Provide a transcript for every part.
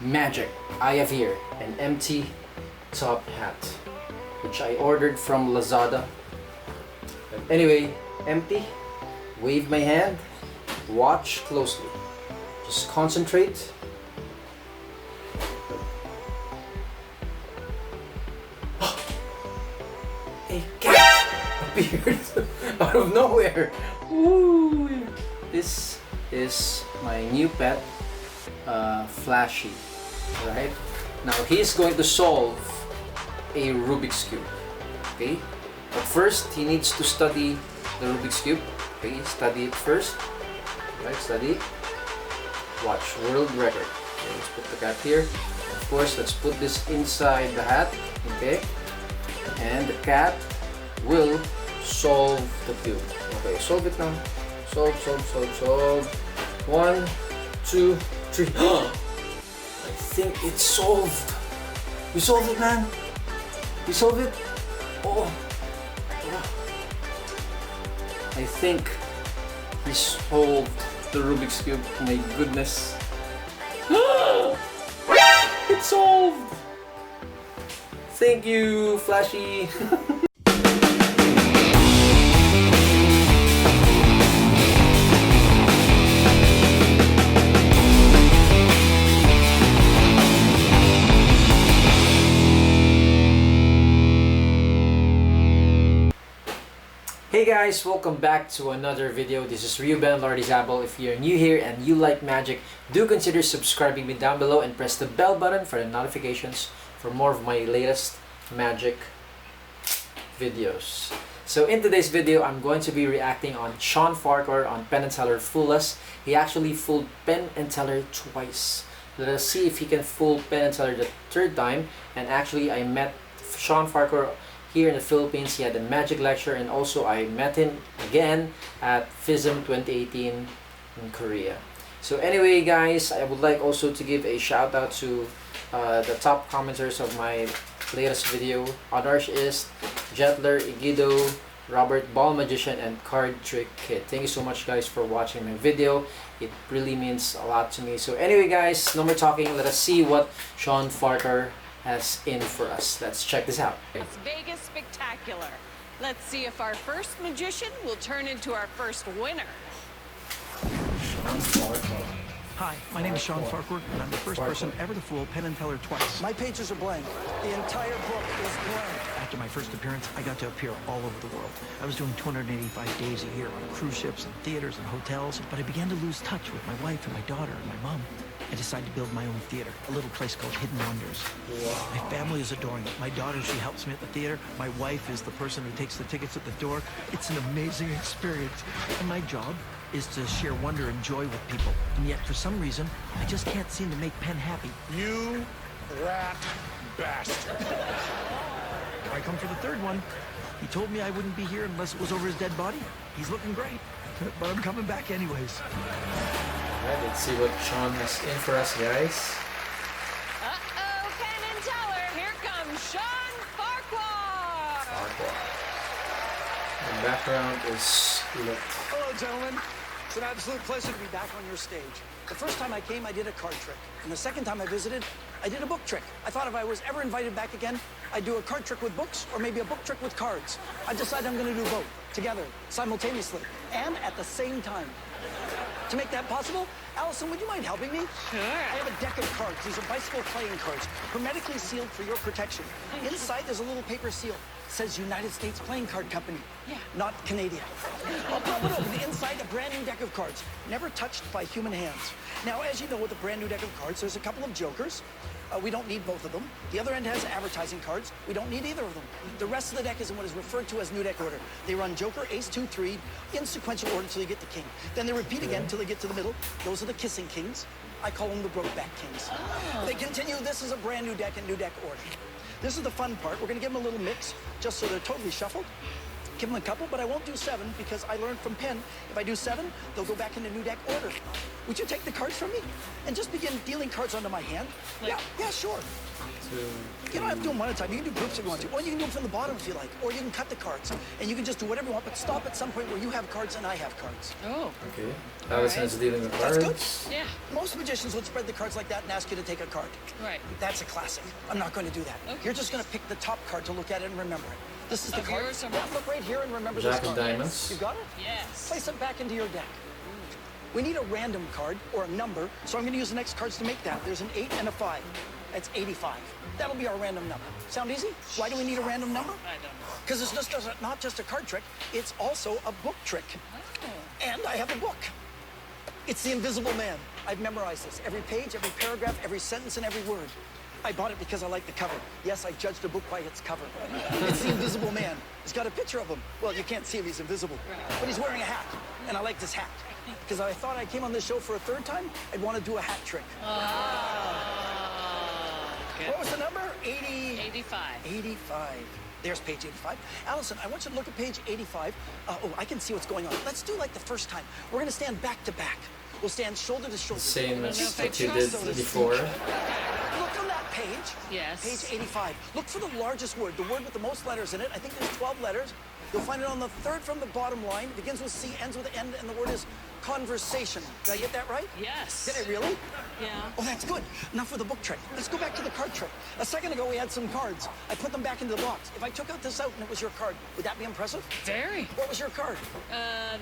magic, I have here an empty top hat, which I ordered from Lazada. But anyway, empty. Wave my hand. Watch closely. Just concentrate. A cat appeared out of nowhere. Ooh. This is my new pet, Flashy. Right? Now he's going to solve a Rubik's Cube. Okay? But first, he needs to study the Rubik's Cube. Okay, study it first. Right, study. Watch, world record. Okay, let's put the cap here. Of course, let's put this inside the hat. Okay? And the cat will solve the cube. Okay, solve it now. Solve. 1, 2, 3. I think it's solved. We solved it, man. We solved it. Oh. I think we solved the Rubik's Cube. Oh my goodness. It's solved. Thank you, Flashy. Hey guys, welcome back to another video. This is Reuben Lardizabal. If you're new here and you like magic, do consider subscribing me down below and press the bell button for the notifications for more of my latest magic videos. So in today's video, I'm going to be reacting on Shawn Farquhar on Penn and Teller Fool. He actually fooled Penn and Teller twice. Let us see if he can fool Penn and Teller the third time. And actually, I met Shawn Farquhar here in the Philippines. He had a magic lecture, and also I met him again at FISM 2018 in Korea. So anyway guys, I would like also to give a shout out to the top commenters of my latest video. Others is Jetler, Igido, Robert, Ball Magician, and Card Trick Kid. Thank you so much guys for watching my video. It really means a lot to me. So anyway guys, no more talking. Let us see what Shawn Farquhar has in for us. Let's check this out. It's Vegas spectacular. Let's see if our first magician will turn into our first winner. Shawn Farquhar. Hi, my name is Shawn Farquhar, and I'm the first person ever to fool Penn and Teller twice. My pages are blank. The entire book is blank. After my first appearance, I got to appear all over the world. I was doing 285 days a year on cruise ships and theaters and hotels, but I began to lose touch with my wife and my daughter and my mom. I decided to build my own theater, a little place called Hidden Wonders. Wow. My family is adoring it. My daughter, she helps me at the theater. My wife is the person who takes the tickets at the door. It's an amazing experience. And my job is to share wonder and joy with people. And yet, for some reason, I just can't seem to make Penn happy. You rat bastard. I come for the third one. He told me I wouldn't be here unless it was over his dead body. He's looking great, but I'm coming back anyways. Alright, let's see what Shawn has in for us, guys. Uh-oh, Penn and Teller, here comes Shawn Farquhar. The background is lit. Hello, gentlemen. It's an absolute pleasure to be back on your stage. The first time I came, I did a card trick. And the second time I visited, I did a book trick. I thought if I was ever invited back again, I'd do a card trick with books or maybe a book trick with cards. I decided I'm going to do both together, simultaneously, and at the same time. To make that possible, Allison, would you mind helping me? Sure. I have a deck of cards. These are bicycle playing cards, hermetically sealed for your protection. Inside, there's a little paper seal. It says United States Playing Card Company, not Canadian. I'll pop it open. Inside, a brand new deck of cards, never touched by human hands. Now, as you know, with a brand new deck of cards, there's a couple of jokers. We don't need both of them. The other end has advertising cards. We don't need either of them. The rest of the deck is in what is referred to as new deck order. They run Joker, Ace, 2, 3 in sequential order until you get to King. Then they repeat again until they get to the middle. Those are the kissing kings. I call them the Brokeback Kings. They continue. This is a brand new deck in new deck order. This is the fun part. We're going to give them a little mix just so they're totally shuffled. give them a couple, but I won't do 7 because I learned from Penn, if I do 7, they'll go back into new deck order. Would you take the cards from me and just begin dealing cards onto my hand? Yeah, sure. You don't have to do them one at a time. You can do groups if you want to. Or you can do them from the bottom if you like. Or you can cut the cards. And you can just do whatever you want, but stop at some point where you have cards and I have cards. Oh. Okay. Allison is dealing with cards. That's good. Yeah. Most magicians would spread the cards like that and ask you to take a card. Right. That's a classic. I'm not going to do that. Okay. You're just going to pick the top card to look at it and remember it. This is the card. yours or Yeah, mine? look right here and remember Jack this of card. diamonds. You got it? Yes. Place it back into your deck. We need a random card or a number, so I'm going to use the next cards to make that. There's an 8 and a 5. That's 85. That'll be our random number. Sound easy? Why do we need a random number? I don't know. Because it's not just a card trick, it's also a book trick. Oh. And I have a book. It's The Invisible Man. I've memorized this. Every page, every paragraph, every sentence, and every word. I bought it because I like the cover. Yes, I judged a book by its cover. It's The Invisible Man. It's got a picture of him. Well, you can't see him, he's invisible. But he's wearing a hat, and I like this hat. Because I thought I came on this show for a 3rd time, I'd want to do a hat trick. Good. What was the number? 80... 85. 85. There's page 85. Allison, I want you to look at page 85. Oh, I can see what's going on. Let's do like the first time. We're going to stand back to back. We'll stand shoulder to shoulder. Same as if I what you trust did those. before. Look on that page. Yes. Page 85. Look for the largest word, the word with the most letters in it. I think there's 12 letters. You'll find it on the 3rd from the bottom line. It begins with C, ends with N, and the word is conversation. Did I get that right? Yes. Did I really? Yeah. Oh, that's good. Now for the book trick. Let's go back to the card trick. A second ago, we had some cards. I put them back into the box. If I took out this out and it was your card, would that be impressive? Very. What was your card?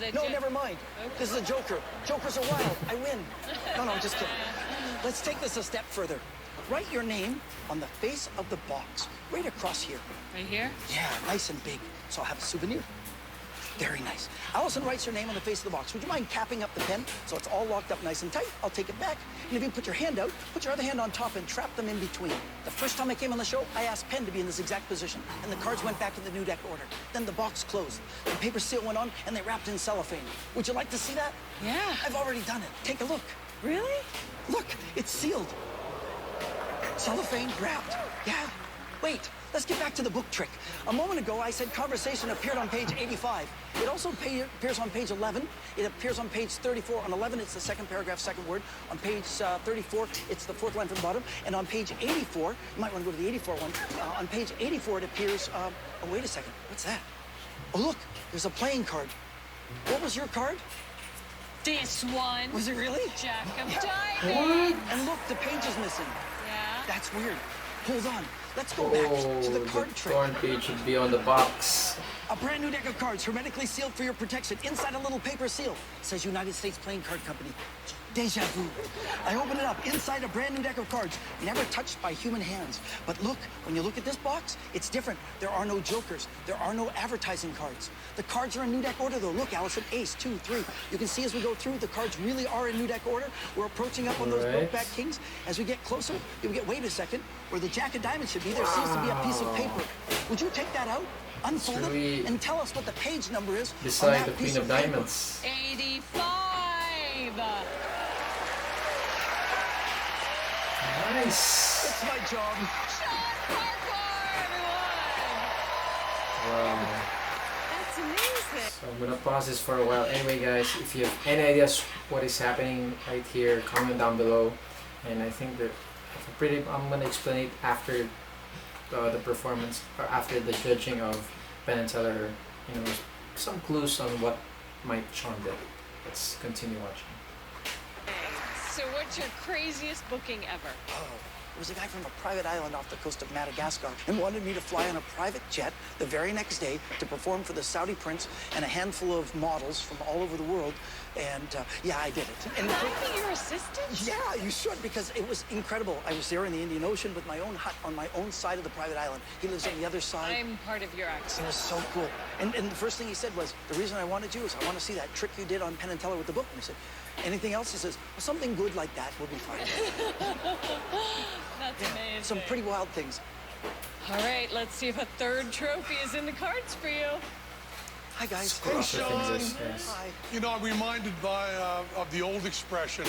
The No, jet- never mind. Okay. This is a joker. Jokers are wild. I win. No, just kidding. Let's take this a step further. Write your name on the face of the box, right across here. Right here? Yeah, nice and big. So I'll have a souvenir. Very nice. Allison writes her name on the face of the box. Would you mind capping up the pen so it's all locked up nice and tight? I'll take it back. And if you put your hand out, put your other hand on top and trap them in between. The first time I came on the show, I asked Penn to be in this exact position, and the cards went back in the new deck order. Then the box closed. The paper seal went on, and they wrapped in cellophane. Would you like to see that? Yeah. I've already done it. Take a look. Really? Look, it's sealed. Cellophane wrapped. Yeah. Wait, let's get back to the book trick. A moment ago, I said conversation appeared on page 85. It also appears on page 11. It appears on page 34. On 11, it's the 2nd paragraph, 2nd word. On page 34, it's the 4th line from the bottom. And on page 84, you might want to go to the 84 one. On page 84, it appears, oh, wait a second. What's that? Oh, look, there's a playing card. What was your card? This one. Was it really? Jack of diamonds. And look, the page is missing. Yeah. That's weird. Hold on. Let's go back to the card the trick. torn page should be on the box. A brand new deck of cards, hermetically sealed for your protection. Inside a little paper seal. It says United States Playing Card Company. Deja vu. I open it up. Inside a brand new deck of cards, never touched by human hands. But look, when you look at this box, it's different. There are no jokers. There are no advertising cards. The cards are in new deck order, though. Look, Allison, ace, 2, 3. You can see as we go through, the cards really are in new deck order. We're approaching up on those Right. brokeback kings. As we get closer, you'll get, wait a second, where the Jack of Diamonds should be, there seems to be a piece of paper. Would you take that out, unfold Should we it, and tell us what the page number is on Beside that the piece Queen of paper? Diamonds. 85. Nice. It's my job. Shawn Farquhar, everyone. Wow. That's amazing. So I'm gonna pause this for a while. Anyway, guys, if you have any ideas what is happening right here, comment down below. And I think that I'm gonna explain it after the performance or after the judging of Penn and Teller. You know, some clues on what might Shawn did. Let's continue watching. So what's your craziest booking ever? Oh, it was a guy from a private island off the coast of Madagascar and wanted me to fly on a private jet the very next day to perform for the Saudi prince and a handful of models from all over the world. And yeah, I did it. And Can I be your assistant? yeah, you should, because it was incredible. I was there in the Indian Ocean with my own hut on my own side of the private island. He lives on the other side. I'm part of your It accent. was so cool. And the first thing he said was, the reason I wanted you is I want to see that trick you did on Penn and Teller with the book. And I said, anything else? He says, well, something good like that will be fine. That's amazing. Some pretty wild things. All right, let's see if a 3rd trophy is in the cards for you. Hi, guys. Hey, Shawn. Yes. Hi. You know, I'm reminded of the old expression,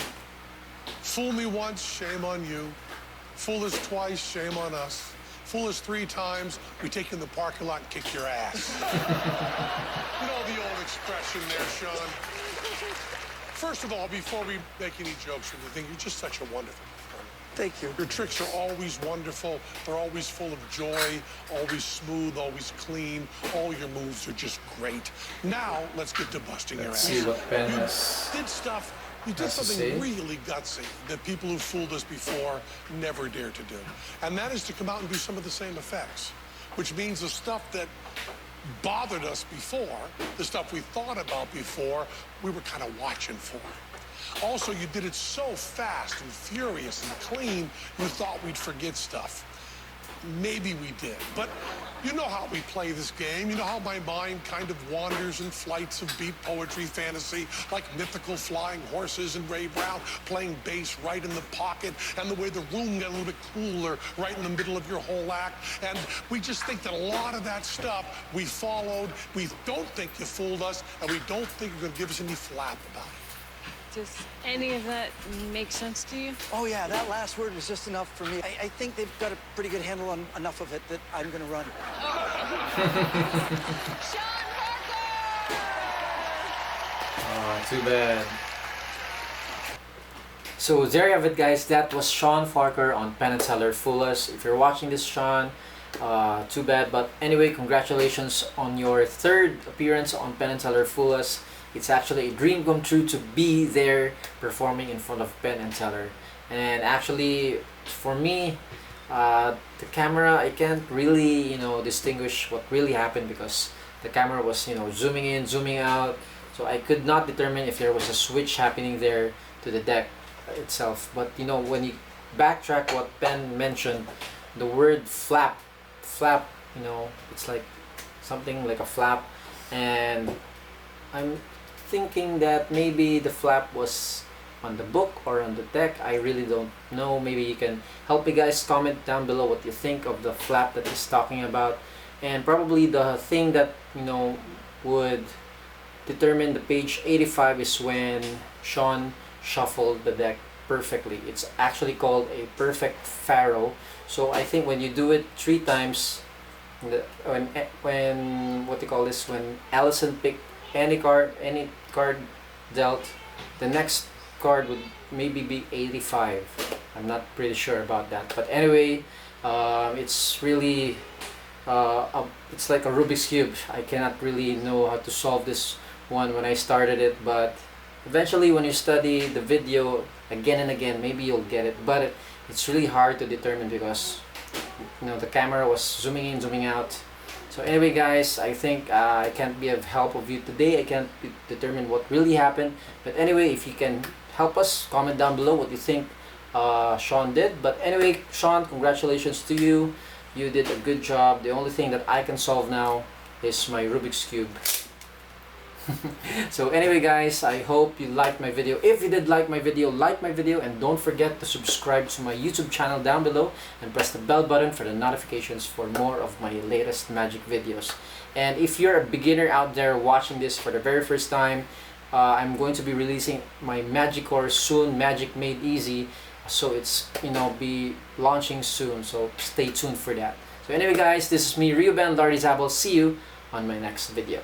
fool me once, shame on you. Fool us twice, shame on us. fool us 3 times, we take you in the parking lot and kick your ass. You know the old expression there, Shawn. First of all, before we make any jokes or anything, you're just such a wonderful performer. Thank you. Your tricks are always wonderful. They're always full of joy, always smooth, always clean. All your moves are just great. Now, let's get to busting your Let's ass. see what Penn has. You did Has to something say. really gutsy that people who fooled us before never dared to do. And that is to come out and do some of the same effects, which means the stuff that bothered us before, the stuff we thought about before, we were kind of watching for. Also, you did it so fast and furious and clean, you thought we'd forget stuff. Maybe we did, but you know how we play this game. You know how my mind kind of wanders in flights of beat poetry fantasy, like mythical flying horses and Ray Brown playing bass right in the pocket, and the way the room got a little bit cooler right in the middle of your whole act. And we just think that a lot of that stuff we followed. We don't think you fooled us, and we don't think you're going to give us any flap about it. Does any of that make sense to you? Oh, yeah, that last word was just enough for me. I think they've got a pretty good handle on enough of it that I'm going to run. Shawn Farquhar! Oh, too bad. So there you have it, guys. That was Shawn Farquhar on Penn and Teller Fool Us. If you're watching this, Shawn, too bad. But anyway, congratulations on your 3rd appearance on Penn and Teller Fool Us. It's actually a dream come true to be there performing in front of Penn and Teller. And actually, for me, the camera, I can't really, distinguish what really happened because the camera was, zooming in, zooming out. So I could not determine if there was a switch happening there to the deck itself. But, when you backtrack what Penn mentioned, the word flap, it's like something like a flap. And I'm thinking that maybe the flap was on the book or on the deck. I really don't know. Maybe you can help me, guys. Comment down below what you think of the flap that he's talking about, and probably the thing that would determine the page 85 is when Shawn shuffled the deck perfectly. It's actually called a perfect faro. So I think when you do it 3 times, when what do you call this, when Allison picked any card dealt, the next card would maybe be 85. I'm not pretty sure about that, but anyway, it's really it's like a Rubik's Cube. I cannot really know how to solve this one when I started it, but eventually when you study the video again and again, maybe you'll get it. But it's really hard to determine because the camera was zooming in, zooming out. So anyway, guys, I think I can't be of help of you today. I can't determine what really happened. But anyway, if you can help us, comment down below what you think Shawn did. But anyway, Shawn, congratulations to you. You did a good job. The only thing that I can solve now is my Rubik's Cube. So anyway, guys, I hope you liked my video. If you did like my video, and don't forget to subscribe to my YouTube channel down below and press the bell button for the notifications for more of my latest magic videos. And if you're a beginner out there watching this for the very first time, I'm going to be releasing my magic course soon, Magic Made Easy. So it's be launching soon, so stay tuned for that. So anyway, guys, this is me, Reuben Lardizabal. See you on my next video.